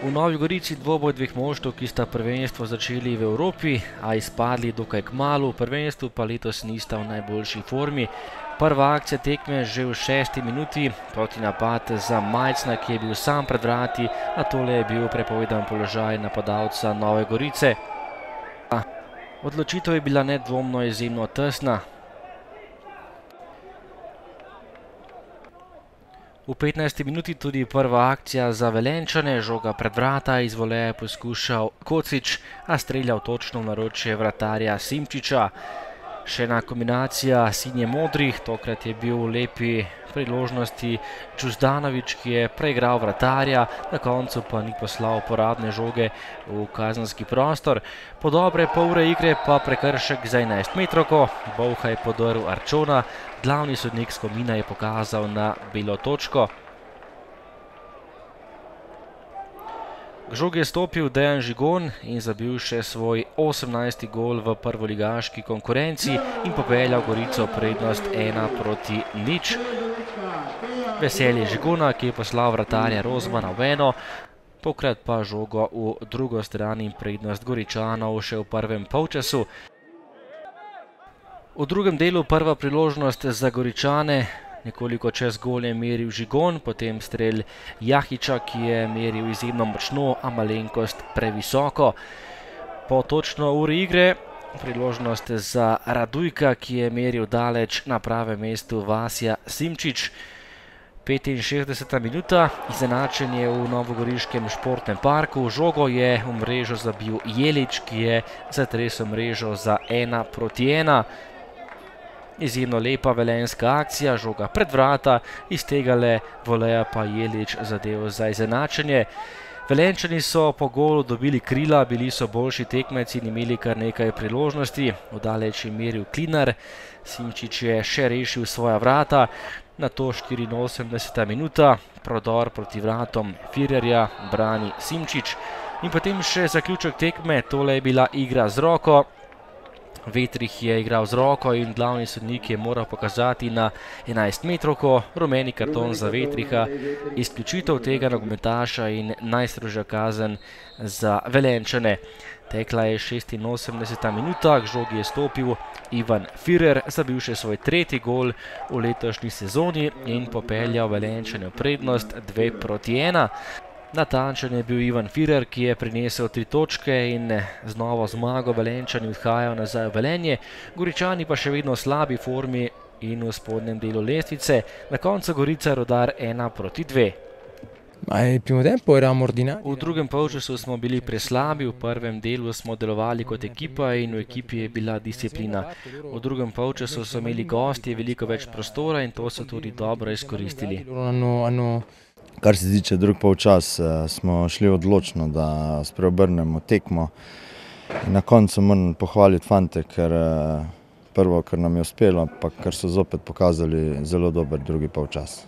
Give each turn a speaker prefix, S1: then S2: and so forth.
S1: V Novi Gorici dvoboj dveh moštev, ki sta prvenstvo začeli v Evropi, a izpadli dokaj kmalu, v prvenstvu pa letos nista v najboljši formi. Prva akcija tekme že v 6. minuti, protinapad za Majcna, ki je bil sam pred vrati, a tole je bil prepovedan položaj napadalca Nove Gorice. Odločitev je bila nedvomno izjemno tesna. V 15. minuti tudi prva akcija za Velenjčane, žoga pred vrata, iz voleja je poskušal Kocič, a streljal točno v naročje vratarja Simčiča. Še ena kombinacija sinje-modrih, tokrat je bil v lepi priložnosti Đuzdanović, ki je preigral vratarja, na koncu pa ni poslal uporabne žoge v kazenski prostor. Po dobre pol ure igre pa prekršek za 11-metrovko, Bolha je podrl Arčona, glavni sodnik Skomina je pokazal na belo točko. K žogi je stopil Dejan Žigon in zabil še svoj 18. gol v prvoligaški konkurenci in popeljal Gorico prednost 1-0. Veselje Žigona, ki je poslal vratarja Rozmana v eno, tokrat pa žogo v drugo stran in prednost Goričanov še v prvem polčasu. V drugem delu prva priložnost za Goričane, nekoliko čez gol je meril Žigon, potem strel Jahiča, ki je meril izjemno močno, a malenkost previsoko. Po točno uri igre priložnost za Radujka, ki je meril daleč, na pravem mestu Vasja Simčič. 65. minuta, izenačenje v novogoriškem športnem parku, žogo je v mrežo zabil Jelič, ki je zatresel mrežo za 1-1. Izjemno lepa velenjska akcija, žoga pred vrata, iz tegale voleja pa Jelič zadev za izenačenje. Velenjčani so po golu dobili krila, bili so boljši tekmeci in imeli kar nekaj priložnosti. V daleč je meril Klinar, Simčič je še rešil svoja vrata, nato 84. minuta, prodor proti vratom Firerja, brani Simčič in potem še zaključek tekme, tole je bila igra z roko. Vetrih je igral z roko in glavni sodnik je moral pokazati na 11-metrovko, rumeni karton za Vetriha, izključitev tega nogometaša in najstrožja kazen za Velenjčane. Tekla je 86. minuta, k žogi je stopil Ivan Firer, zabil še svoj 3. gol v letošnji sezoni in popeljal Velenjčane v prednost 2-1. Natančen je bil Ivan Firer, ki je prinesel 3 točke in z novo zmago Velenjčani odhajajo nazaj v Velenje, Goričani pa še vedno v slabi formi in v spodnjem delu lestvice, na koncu Gorica Rudar 1-2. V drugem polčasu smo bili preslabi, v prvem delu smo delovali kot ekipa in v ekipi je bila disciplina. V drugem polčasu so imeli gostje veliko več prostora in to so tudi dobro izkoristili.
S2: Kar se tiče drug polčas, smo šli odločno, da spreobrnemo tekmo. In na koncu moram pohvaliti fante, ker prvo, ker nam je uspelo, pa ker so zopet pokazali zelo dober drugi polčas.